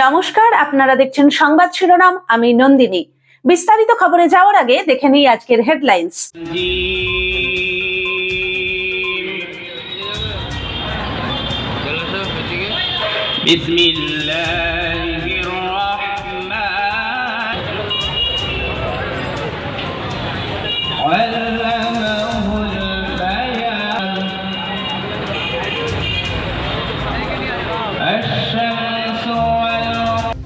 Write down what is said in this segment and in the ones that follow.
নমস্কার, আপনারা দেখছেন সংবাদ শিরোনাম। আমি নন্দিনী। বিস্তারিত খবরে যাওয়ার আগে দেখে নিই আজকের হেডলাইন্স।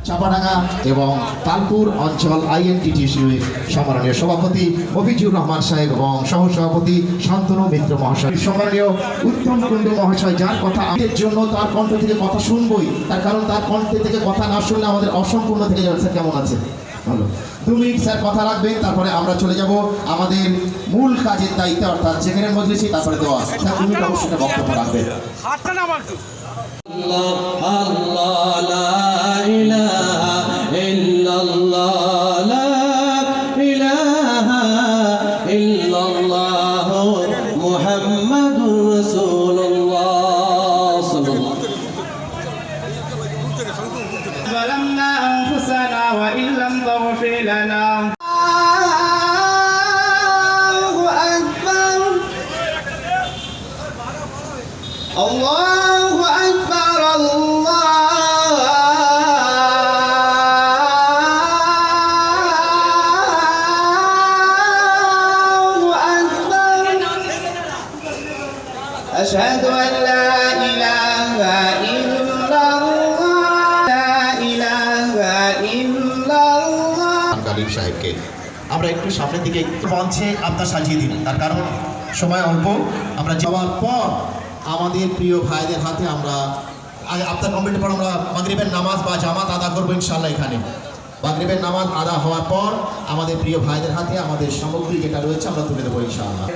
চাপাডাঙ্গা এবং তালপুর অঞ্চল আইএনটিটিসির সম্মাননীয় সভাপতি মফিজুর রহমান সাহেব এবং সহসভাপতি শান্তনু মিত্র মহাশয়, সম্মাননীয় উত্তম কুণ্ডু মহাশয়, যার কথা আমাদের জন্য তার কণ্ঠ থেকে কথা শুনবই, তার কারণ তার কণ্ঠ থেকে কথা না শুনলে আমাদের অসম্পূর্ণ থেকে যাবে। স্যার কেমন আছে? ভালো। 2 মিনিট স্যার কথা রাখবেন, তারপরে আমরা চলে যাব আমাদের মূল কাজের দায়িত্বে, অর্থাৎ যেখানে মজলিসি, তারপরে দোয়া। স্যার 2 মিনিট অবশ্যই বক্তব্য রাখবেন। ظلمنا أنفسنا وإن لم تغفر لنا الله أكبر أشهد أن لا إله إلا الله لا إله إلا الله কালিম সাহেবকে আমরা একটু সামনের দিকে মঞ্চে আপনার সাজিয়ে দিন, তার কারণ সময় অল্প। আমরা যাওয়ার পর আমাদের প্রিয় ভাইদের হাতে আমরা আপনার কমিটির পর আমরা মাগরিবের নামাজ বা জামাত আদা করবো ইনশাআল্লাহ। এখানে মাগরিবের নামাজ আদা হওয়ার পর আমাদের প্রিয় ভাইদের হাতে আমাদের সামগ্রী যেটা রয়েছে আমরা তুলে দেবো ইনশাআল্লাহ।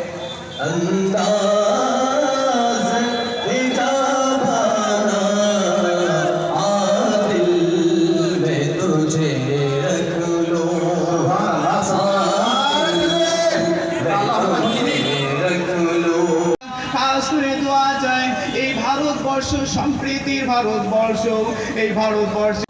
এই ভারতবর্ষ সম্প্রীতির ভারতবর্ষ, এই ভারতবর্ষ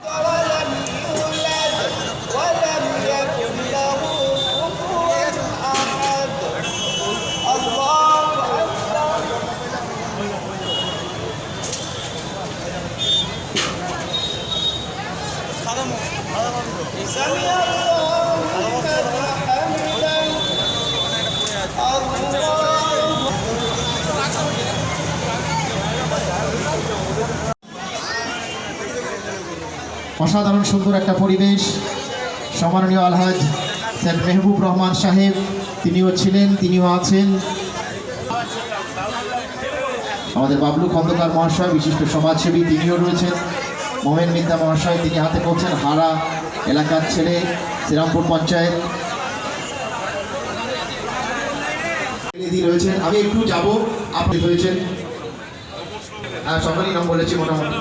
অসাধারণ সুন্দর একটা পরিবেশ। সম্মাননীয় আলহাজ স্যার মেহবুব রহমান সাহেব তিনিও ছিলেন, তিনিও আছেন। আমাদের বাবলু খন্দকার মহাশয় বিশিষ্ট সমাজসেবী, তিনিও রয়েছেন। মোমেন মিদ্দা মহাশয়, তিনি হাতে করছেন হারা এলাকার ছেলে, শ্রীরামপুর পঞ্চায়েত রয়েছেন। আমি একটু যাব, আপনি রয়েছেন সকালই নাম বলেছি মোটামুটি।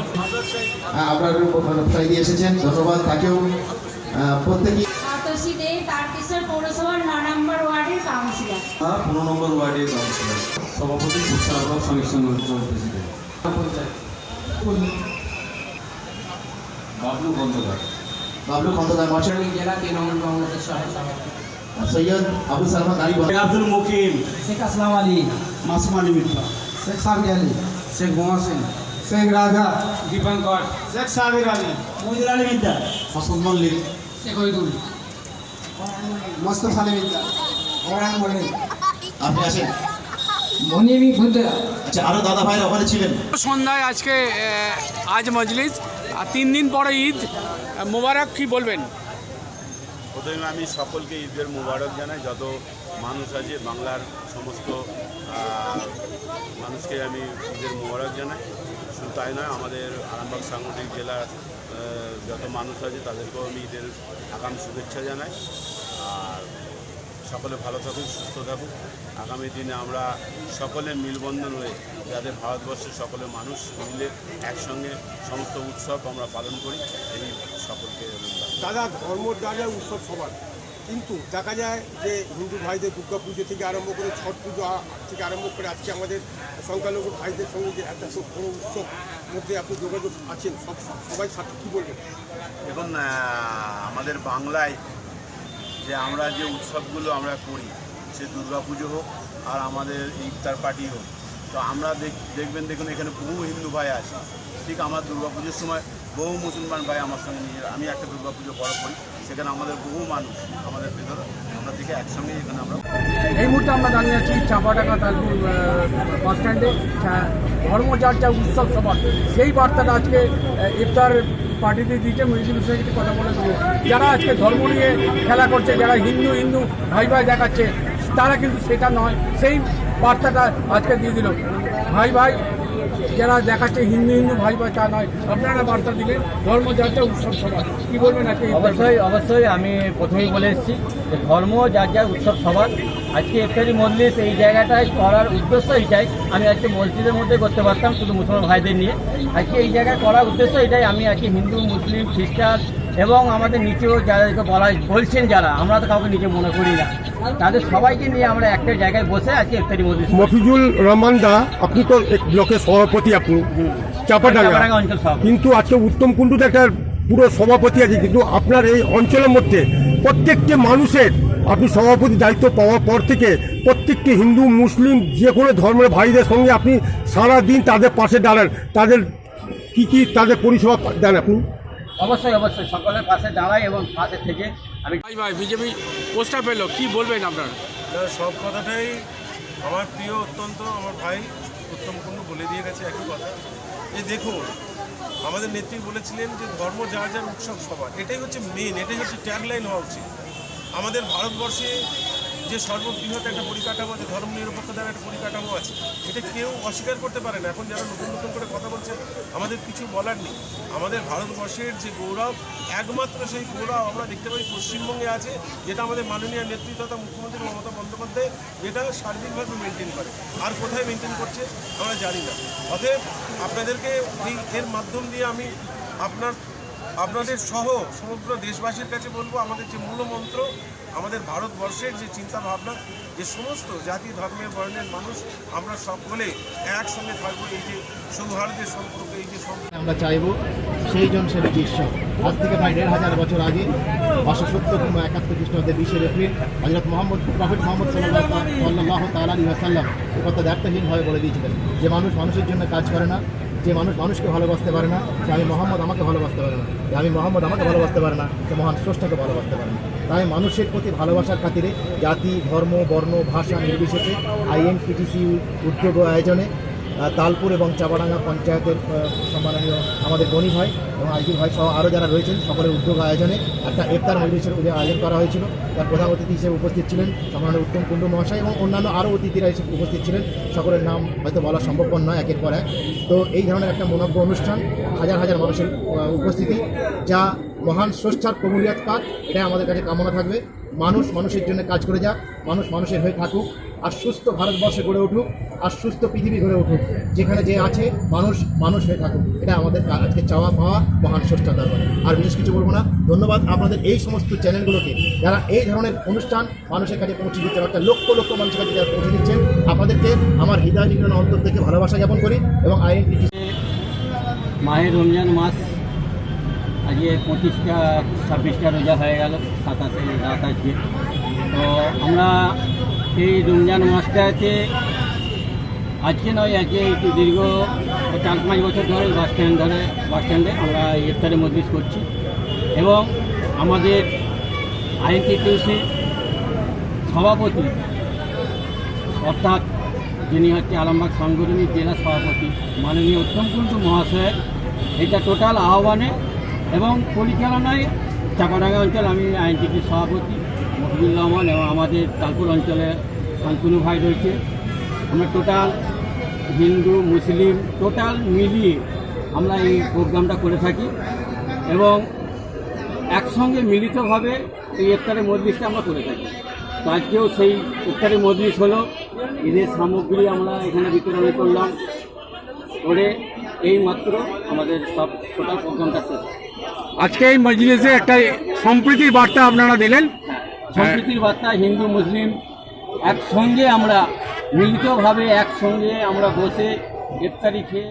আপনার ব্যবসায়ী দিয়ে এসেছেন, ধন্যবাদ তাকেও। প্রত্যেকে 15 নম্বর ওয়ার্ডের কাউন্সিলর, সভাপতি বাবলু খন্দকার মহাশয়, জেলা তৃণমূল কংগ্রেসের সৈয়দ আবু সালমান আলী, আব্দুল মুকিম, শেখ আসলাম আলী, মাসুমানি মিত্রা, শেখ সাবির আলী, শেখ বোমা সিং, শেখ রাজা, দীপঙ্কর, শেখ সাবির আলী, মহিদুল আলী মিদ্দা, হাসান মল্লিক, শেখ হইদুল, মোস্তফা আলী মিদ্দা, ওরান মল্লিক। আপনি আসেন। মনিবি ভুদ্রা। আচ্ছা, আরো দাদা ভাইরা ওখানে ছিলেন। সন্ধ্যায় আজকে আজ মজলিস, আর 3 দিন পরে ঈদ মোবারক, কি বলবেন? প্রথমে আমি সকলকে ঈদের মোবারক জানাই। যত মানুষ আছে বাংলার সমস্ত মানুষকে আমি ঈদের মোবারক জানাই। শুধু তাই নয়, আমাদের আরামবাগ সাংগঠনিক জেলার যত মানুষ আছে তাদেরকেও আমি ঈদের আগাম শুভেচ্ছা জানাই। আর সকলে ভালো থাকুক, সুস্থ থাকুক। আগামী দিনে আমরা সকলে মিলবন্ধন হয়ে যাতে ভারতবর্ষের সকলে মানুষ মিলে একসঙ্গে সমস্ত উৎসব আমরা পালন করি, এই সকলকে। দাদা, ধর্ম দাদা উৎসব সবার, কিন্তু দেখা যায় যে হিন্দু ভাইদের দুর্গা পুজো থেকে আরম্ভ করে ছট পুজো থেকে আরম্ভ করে আজকে আমাদের সংখ্যালঘু ভাইদের সঙ্গে যে একটা বড় উৎসব মধ্যে আপনি যোগাযোগ আছেন সবাই সাথে কী বলবেন? দেখুন, আমাদের বাংলায় যে আমরা যে উৎসবগুলো আমরা করি, সে দুর্গাপুজো হোক আর আমাদের ইফতার পার্টি হোক, তো আমরা দেখুন এখানে বহু হিন্দু ভাই আছে। ঠিক আমার দুর্গাপুজোর সময় বহু মুসলমান ভাই আমার সঙ্গে নিয়ে, আমি একটা দুর্গাপুজো বড় করি, সেখানে আমাদের বহু মানুষ আমাদের ভেতরে আমরা থেকে একসঙ্গে এখানে আমরা। এই মুহূর্তে আমরা দাঁড়িয়ে আছি চাঁপাডাঙ্গা তালপুর বাস স্ট্যান্ডে। ধর্ম যার যা উৎসব সবার, সেই বার্তাটা আজকে ইফতার পার্টিতে দিচ্ছে। মিউজিক সাথে কথা বলে দেবো, যারা আজকে ধর্ম নিয়ে খেলা করছে, যারা হিন্দু ভাই ভাই দেখাচ্ছে, তারা কিন্তু সেটা নয়, সেই বার্তাটা আজকে দিয়ে দিল। ভাই যারা দেখাচ্ছে হিন্দু ভাই ভাই তা নয়, আপনারা বার্তা দিলেন ধর্ম যার যা উৎসব সবার, কী বলবেন আজকে? অবশ্যই আমি প্রথমেই বলে এসেছি যে ধর্ম যার যার উৎসব সবার। আজকে ইফতারি মজলিস এই জায়গাটায় করার উদ্দেশ্য এটাই। আমি আজকে মসজিদের মধ্যে করতে পারতাম শুধু মুসলমান ভাইদের নিয়ে, আজকে এই জায়গায় করার উদ্দেশ্য এটাই। আমি আজকে হিন্দু, মুসলিম, খ্রিস্টান এবং আমাদের নিচেও যাদেরকে বলছেন যারা, আমরা তো কাউকে নিচে মনে করি না, তাদের সবাইকে নিয়ে আমরা একটা জায়গায় বসে আজকে ইফতারি মজলিস। মফিজুল রহমান দা, আপনি তো এক ব্লকের সভাপতি, আপনি চাঁপাডাঙ্গা অঞ্চল সভাপতি। কিন্তু আজকে উত্তম কুণ্ডুতে একটা পুরো সভাপতি আছে, কিন্তু আপনার এই অঞ্চলের মধ্যে প্রত্যেকটি মানুষের আপনি সভাপতি দায়িত্ব পাওয়ার পর থেকে প্রত্যেকটি হিন্দু, মুসলিম, যে কোনো ধর্মের ভাইদের সঙ্গে আপনি সারাদিন তাদের পাশে দাঁড়ান। তাদের কি তাদের পরিষেবা দেন আপনি? অবশ্যই সকলের পাশে দাঁড়াই এবং পাশে থেকে আমি। ভাই বিজেপি পোস্টার পেলো, কি বলবেন আপনারা? সব কথাটাই আমার প্রিয়, অত্যন্ত আমার ভাই উত্তম কুণ্ডু বলে দিয়ে গেছে একই কথা। এই দেখুন, আমাদের নেত্রী বলেছিলেন যে ধর্ম যার যার উৎসব সবার, এটাই হচ্ছে মেন, এটাই হচ্ছে ট্যাগলাইন হওয়া উচিত। আমাদের ভারতবর্ষে যে সর্ববৃহৎ একটা পরিকাঠামো আছে, ধর্ম নিরপেক্ষতার একটা পরিকাঠামো আছে, এটা কেউ অস্বীকার করতে পারে না। এখন যারা নতুন করে কথা বলছে, আমাদের কিছু বলার নেই। আমাদের ভারতবর্ষের যে গৌরব, একমাত্র সেই গৌরব আমরা দেখতে পাই পশ্চিমবঙ্গে আছে, যেটা আমাদের মাননীয় নেত্রী তথা মুখ্যমন্ত্রী মমতা বন্দ্যোপাধ্যায় যেটা সার্বিকভাবে মেনটেন করে। আর কোথায় মেনটেন করছে আমরা জানি না। অতএব আপনাদেরকে এর মাধ্যম দিয়ে আমি আপনাদের সহ সমগ্র দেশবাসীর কাছে বলবো, আমাদের যে মূলমন্ত্র, আমাদের ভারতবর্ষের যে চিন্তা ভাবনা, যে সমস্ত জাতি ধর্মের বর্ণের মানুষ আমরা সকলে একসঙ্গে থাকবো, এই যে সৌহার্দ্যের সম্পর্ক, এই যে আমরা চাইব সেই জন সে ঈশ্বর। আজ থেকে প্রায় 1500 বছর আগে 570 খ্রিস্টাব্দের 20 এপ্রিল হযরত প্রফেট মোহাম্মদ সাল্লাল্লাহু তাআলা আলাইহি ওয়াসাল্লাম এই কথা দ্ব্যর্থহীনভাবে বলে দিয়েছিলেন যে মানুষ মানুষের জন্য কাজ করে না, যে মানুষ মানুষকে ভালোবাসতে পারে না, যে আমি মোহাম্মদ আমাকে ভালোবাসতে পারে না, যে আমি মোহাম্মদ আমাকে ভালোবাসতে পারে না, সে মহান স্রষ্টাকে ভালোবাসতে পারে না। তাই মানুষের প্রতি ভালোবাসার খাতিরে জাতি, ধর্ম, বর্ণ, ভাষা নির্বিশেষে INTTC উদ্যোগ আয়োজনে তালপুর এবং চাঁপাডাঙ্গা পঞ্চায়েতের সম্মাননীয় আমাদের গণি ভাই এবং আইজি ভাই সহ আরও যারা রয়েছেন, সকলের উদ্যোগ আয়োজনে একটা ইফতার মজলিসের আয়োজন করা হয়েছিল। তার প্রধান অতিথি হিসেবে উপস্থিত ছিলেন সম্মাননীয় উত্তম কুণ্ডু মহাশয় এবং অন্যান্য আরও অতিথিরা হিসেবে উপস্থিত ছিলেন। সকলের নাম হয়তো বলা সম্ভবপর নয় একের পর এক। তো এই ধরনের একটা মনোজ্ঞ অনুষ্ঠান, হাজার মানুষের উপস্থিতি, যা মহান স্রষ্টার কবুলিয়াত পাক, এটা আমাদের কাছে কামনা থাকবে। মানুষ মানুষের জন্য কাজ করে যাক, মানুষ মানুষের হয়ে থাকুক, আর সুস্থ ভারতবর্ষে গড়ে উঠুক, আর সুস্থ পৃথিবী গড়ে উঠুক, যেখানে যে আছে মানুষ হয়ে থাকুক। এটা আমাদের আজকে চাওয়া পাওয়া মহান স্রষ্টার দরবারে। আর বিশেষ কিছু বলবো না। ধন্যবাদ আপনাদের এই সমস্ত চ্যানেলগুলোকে, যারা এই ধরনের অনুষ্ঠান মানুষের কাছে পৌঁছে দিচ্ছেন, একটা লক্ষ মানুষের কাছে যারা পৌঁছে দিচ্ছেন, আপনাদেরকে আমার হৃদয় নিগ্রহ অন্তর থেকে ভালোবাসা জ্ঞাপন করি। এবং INTTC মাহে রমজান মাস আজকে 25টা রোজা হয়ে গেল, 27 রাত আজকে। তো আমরা এই রমজান মাসটাতে আজকে নয়, আজকে একটু দীর্ঘ 4-5 বছর ধরে বাস স্ট্যান্ডে আমরা ইফতারি মজলিস করছি। এবং আমাদের INTTC সভাপতি, অর্থাৎ যিনি হচ্ছে আরামবাগ সাংগঠনিক জেলা সভাপতি মাননীয় উত্তম কুণ্ডু মহাশয়ের এটা টোটাল আহ্বানে এবং পরিচালনায় চাঁপাডাঙ্গা অঞ্চল, আমি INTTC সভাপতি মফিজুল রহমান এবং আমাদের তালপুর অঞ্চলে শান্তনু ভাই রয়েছে, আমরা টোটাল হিন্দু, মুসলিম টোটাল মিলিয়ে আমরা এই প্রোগ্রামটা করে থাকি। এবং একসঙ্গে মিলিতভাবে এই ইফতারি মজলিসটা আমরা করে থাকি। তো আজকেও সেই ইফতারি মজলিস হলো, ঈদের সামগ্রী আমরা এখানে বিতরণ করলাম, করে এই মাত্র আমাদের সব টোটাল প্রোগ্রামটা শেষ। আজকে এই মজলিসে একটা সম্প্রীতির বার্তা আপনারা দিলেন, সম্প্রীতির বার্তা। হিন্দু মুসলিম একসঙ্গে আমরা মিলিতভাবে একসঙ্গে আমরা বসে ইফতারি খেয়ে